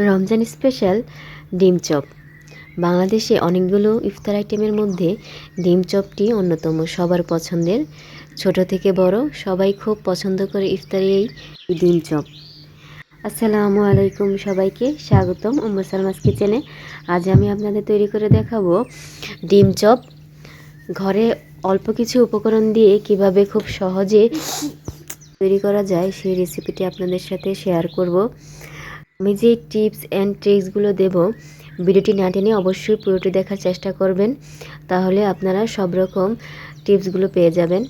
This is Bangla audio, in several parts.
রমজান স্পেশাল ডিম চপ। বাংলাদেশে অনেকগুলো ইফতার আইটেমের মধ্যে ডিম চপটি অন্যতম, সবার পছন্দের। ছোট থেকে বড় সবাই খুব পছন্দ করে ইফতারে এই ডিম চপ। আসসালামু আলাইকুম, সবাইকে স্বাগতম উম্মু সালমাস কিচেনে। আজ আমি আপনাদের তৈরি করে দেখাবো ডিম চপ। ঘরে অল্প কিছু উপকরণ দিয়ে কিভাবে খুব সহজে তৈরি করা যায় সেই রেসিপিটি আপনাদের সাথে শেয়ার করব। আমি যে টিপস অ্যান্ড ট্রিক্সগুলো দেব, ভিডিওটি না টেনে অবশ্যই পুরোটি দেখার চেষ্টা করবেন, তাহলে আপনারা সব রকম টিপসগুলো পেয়ে যাবেন।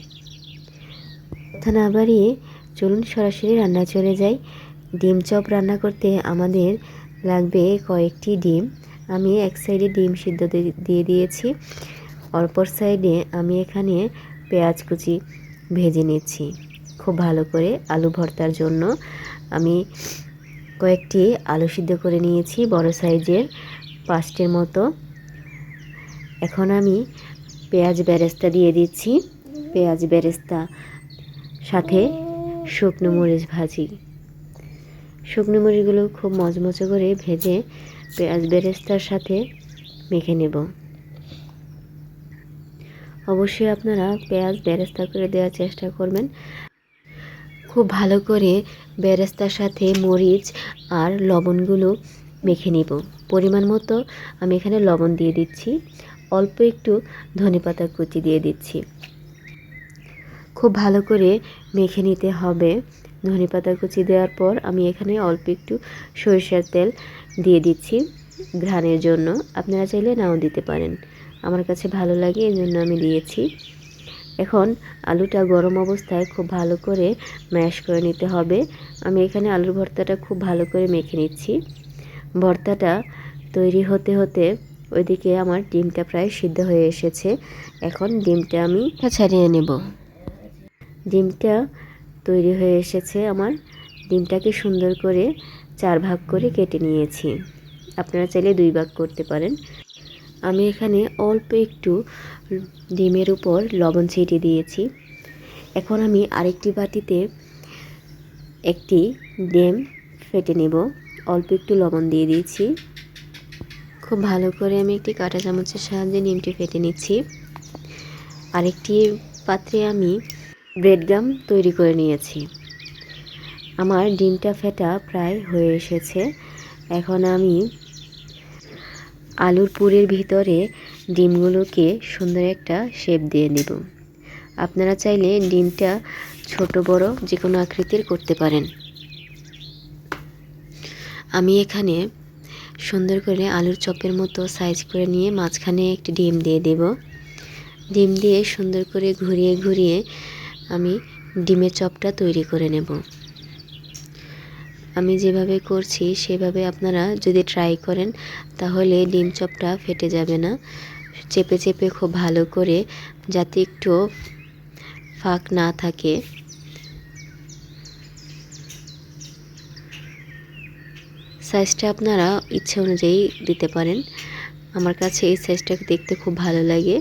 কথা না বাড়িয়ে চলুন সরাসরি রান্নায় চলে যাই। ডিম চপ রান্না করতে আমাদের লাগবে কয়েকটি ডিম। আমি এক সাইডে ডিম সিদ্ধ দিয়ে দিয়েছি, অপর সাইডে আমি এখানে পেঁয়াজ কুচি ভেজে নিচ্ছি খুব ভালো করে। আলু ভর্তার জন্য আমি কয়েকটি আলু সিদ্ধ করে নিয়েছি, বড় সাইজের 5টির মতো। এখন আমি পেঁয়াজ বেরেস্তা দিয়ে দিচ্ছি। পেঁয়াজ বেরেস্তা সাথে শুকনো মরিচ ভাজি। শুকনো মরিচগুলো খুব মচমচে করে ভেজে পেঁয়াজ বেরেস্তার সাথে মেখে নেব। অবশ্যই আপনারা পেঁয়াজ বেরেস্তা করে দেওয়ার চেষ্টা করবেন। খুব ভালো করে বেরেস্তার সাথে মরিচ আর লবণগুলো মেখে নিব। পরিমাণ মতো আমি এখানে লবণ দিয়ে দিচ্ছি, অল্প একটু ধনেপাতা কুচি দিয়ে দিচ্ছি। খুব ভালো করে মেখে নিতে হবে। ধনেপাতা কুচি দেওয়ার পর আমি এখানে অল্প একটু সরিষার তেল দিয়ে দিচ্ছি ঘ্রাণের জন্য। আপনারা চাইলে নাও দিতে পারেন, আমার কাছে ভালো লাগে এই জন্য আমি দিয়েছি। এখন আলুটা গরম অবস্থায় খুব ভালো করে ম্যাশ করে নিতে হবে। আমি এখানে আলুর ভর্তাটা খুব ভালো করে মেখে নিচ্ছি। ভর্তাটা তৈরি হতে হতে ওইদিকে আমার ডিমটা প্রায় সিদ্ধ হয়ে এসেছে। এখন ডিমটা আমি ছাড়িয়ে নেব। ডিমটা তৈরি হয়ে এসেছে আমার। ডিমটাকে সুন্দর করে 4 ভাগ করে কেটে নিয়েছি, আপনারা চাইলে 2 ভাগ করতে পারেন। আমি এখানে অল্প একটু ডিমের উপর লবণ ছিটিয়ে দিয়েছি। এখন আমি আরেকটি বাটিতে একটি ডিম ফেটে নেব। অল্প একটু লবণ দিয়ে দিয়েছি। খুব ভালো করে আমি একটি কাঁটা চামচের সাহায্যে ডিমটি ফেটে নিচ্ছি। আরেকটি পাত্রে আমি ব্রেড গাম তৈরি করে নিয়েছি। আমার ডিমটা ফেটা প্রায় হয়ে এসেছে। এখন আমি আলুর পুরের ভিতরে ডিমগুলোকে সুন্দর একটা শেপ দিয়ে দেব। আপনারা চাইলে ডিমটা ছোট বড় যে কোনো আকৃতির করতে পারেন। আমি এখানে সুন্দর করে আলুর চপের মতো সাইজ করে নিয়ে মাঝখানে একটি ডিম দিয়ে দেব। ডিম দিয়ে সুন্দর করে ঘুরিয়ে ঘুরিয়ে আমি ডিমের চপটা তৈরি করে নেব। আমি যেভাবে করছি সেভাবে আপনারা যদি ট্রাই করেন তাহলে ডিম চপটা ফেটে যাবে না। চেপে চেপে খুব ভালো করে, যাতে একটু ফাঁক না থাকে, সাইজটা আপনারা ইচ্ছে অনুযায়ী দিতে পারেন। আমার কাছে এই সাইজটা দেখতে খুব ভালো লাগে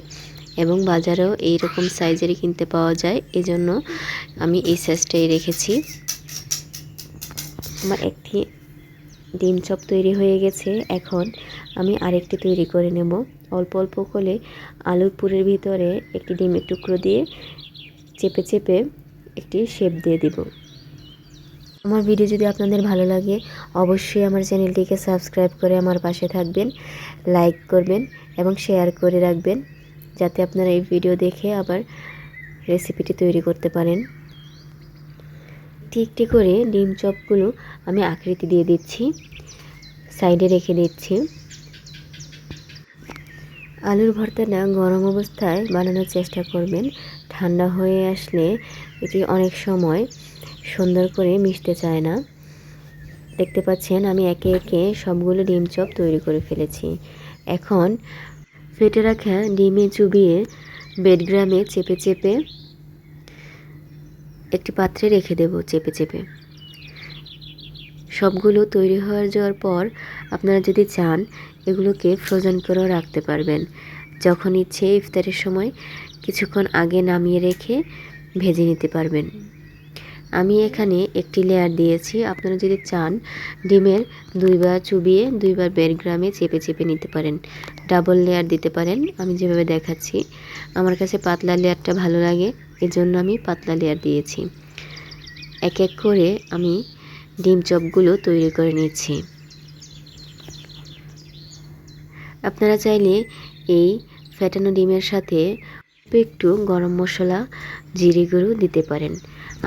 এবং বাজারেও এই রকম সাইজেরই কিনতে পাওয়া যায়, এজন্য আমি এই সাইজটাই রেখেছি। আমার একটি ডিম চপ তৈরি হয়ে গেছে। এখন আমি আরেকটি তৈরি করে নেব। অল্প অল্প করে আলুর পুরের ভিতরে একটি ডিমের টুকরো দিয়ে চেপে চেপে একটি শেপ দিয়ে দিব। আমার ভিডিও যদি আপনাদের ভালো লাগে অবশ্যই আমার চ্যানেলটিকে সাবস্ক্রাইব করে আমার পাশে থাকবেন, লাইক করবেন এবং শেয়ার করে রাখবেন, যাতে আপনারা এই ভিডিও দেখে আবার রেসিপিটি তৈরি করতে পারেন। একটি একটি করে ডিম চপগুলো আমি আকৃতি দিয়ে দিচ্ছি, সাইডে রেখে দিচ্ছি। আলুর ভর্তাটা গরম অবস্থায় বানানোর চেষ্টা করবেন। ঠান্ডা হয়ে আসলে এটি অনেক সময় সুন্দর করে মিশতে চায় না। দেখতে পাচ্ছেন আমি একে একে সবগুলো ডিম চপ তৈরি করে ফেলেছি। এখন ফেটে রাখা ডিমে চুবিয়ে ব্রেডগ্রামে চেপে চেপে একটি পাত্রে রেখে দেব। চেপে চেপে সবগুলো তৈরি হয়ে যাওয়ার পর আপনারা যদি চান এগুলোকে ফ্রোজেন করেও রাখতে পারবেন। যখন ইচ্ছে ইফতারের সময় কিছুক্ষণ আগে নামিয়ে রেখে ভেজে নিতে পারবেন। আমি এখানে একটি লেয়ার দিয়েছি। আপনারা যদি চান ডিমের 2বার চুবিয়ে 2বার বেরগ্রামে চেপে চেপে নিতে পারেন, ডাবল লেয়ার দিতে পারেন। আমি যেভাবে দেখাচ্ছি, আমার কাছে পাতলা লেয়ারটা ভালো লাগে, এজন্য আমি পাতলা লেয়ার দিয়েছি। এক এক করে আমি ডিম চপগুলো তৈরি করে নিচ্ছি। আপনারা চাইলে এই ফেটানো ডিমের সাথে একটু গরম মশলা, জিরে গুঁড়ো দিতে পারেন।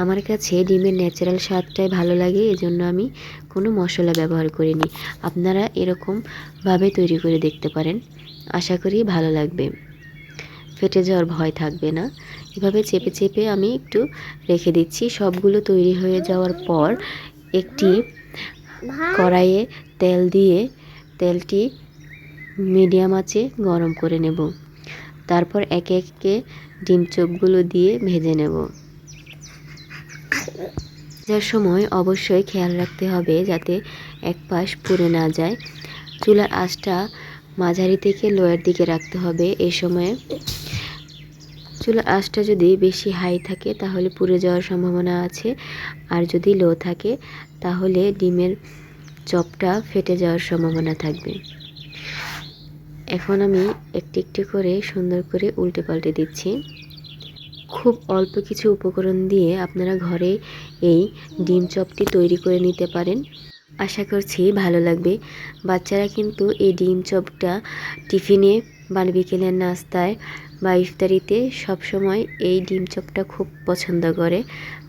আমার কাছে ডিমের ন্যাচারাল স্বাদটাই ভালো লাগে, এজন্য আমি কোনো মশলা ব্যবহার করিনি। আপনারা এরকমভাবে তৈরি করে দেখতে পারেন, আশা করি ভালো লাগবে, ফেটে যাওয়ার ভয় থাকবে না। এভাবে চেপে চেপে আমি একটু রেখে দিচ্ছি। সবগুলো তৈরি হয়ে যাওয়ার পর একটি কড়াইয়ে তেল দিয়ে তেলটি মিডিয়াম আঁচে গরম করে নেব। তারপর একে একে ডিম চপগুলো দিয়ে ভেজে নেব। ভাজার সময় অবশ্যই খেয়াল রাখতে হবে যাতে এক পাশ পুড়ে না যায়। চুলার আঁচটা মাঝারি থেকে লোয়ের দিকে রাখতে হবে। এই সময়ে চুলার আঁচটা যদি বেশি হাই থাকে তাহলে পুড়ে যাওয়ার সম্ভাবনা আছে, আর যদি লো থাকে তাহলে ডিমের চপটা ফেটে যাওয়ার সম্ভাবনা থাকবে। এখন আমি একটি একটি করে সুন্দর করে উল্টে পাল্টে দিচ্ছি। খুব অল্প কিছু উপকরণ দিয়ে আপনারা ঘরে এই ডিম চপটি তৈরি করে নিতে পারেন, আশা করছি ভালো লাগবে। বাচ্চারা কিন্তু এই ডিম চপটা টিফিনে বা বিকেলের নাস্তায় বা ইফতারিতে সবসময় এই ডিম চপটা খুব পছন্দ করে।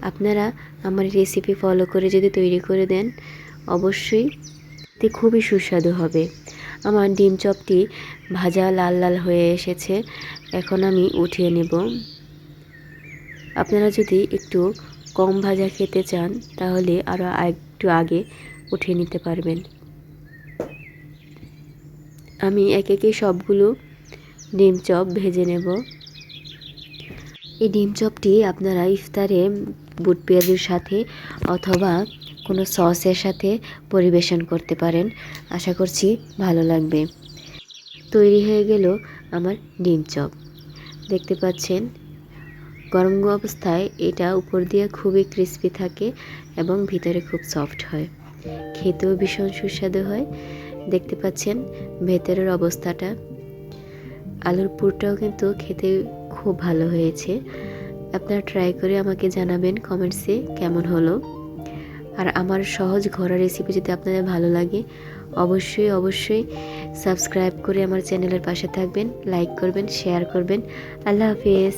আপনারা আমার রেসিপি ফলো করে যদি তৈরি করে দেন, অবশ্যই এতে খুবই সুস্বাদু হবে। আমার ডিম চপটি ভাজা লাল লাল হয়ে এসেছে, এখন আমি উঠিয়ে নেব। আপনারা যদি একটু কম ভাজা খেতে চান তাহলে আরও একটু আগে উঠিয়ে নিতে পারবেন। আমি একে একে সবগুলো ডিম চপ ভেজে নেব। এই ডিম চপটি আপনারা ইফতারে বুট পেঁয়াজের সাথে অথবা কোনো সসের সাথে পরিবেশন করতে পারেন, আশা করছি ভালো লাগবে। তৈরি হয়ে গেল আমার ডিম চপ। দেখতে পাচ্ছেন গরম অবস্থায় এটা উপর দিয়ে খুবই ক্রিস্পি থাকে এবং ভিতরে খুব সফট হয়, খেতেও ভীষণ সুস্বাদু হয়। দেখতে পাচ্ছেন ভেতরের অবস্থাটা, আলুর পুরটাও কিন্তু খেতে খুব ভালো হয়েছে। আপনারা ট্রাই করে আমাকে জানাবেন কমেন্টসে কেমন হলো। আর আমার সহজ ঘরোয়া রেসিপি যদি আপনাদের ভালো লাগে, অবশ্যই অবশ্যই সাবস্ক্রাইব করে আমার চ্যানেলের পাশে থাকবেন, লাইক করবেন, শেয়ার করবেন। আল্লাহ হাফেজ।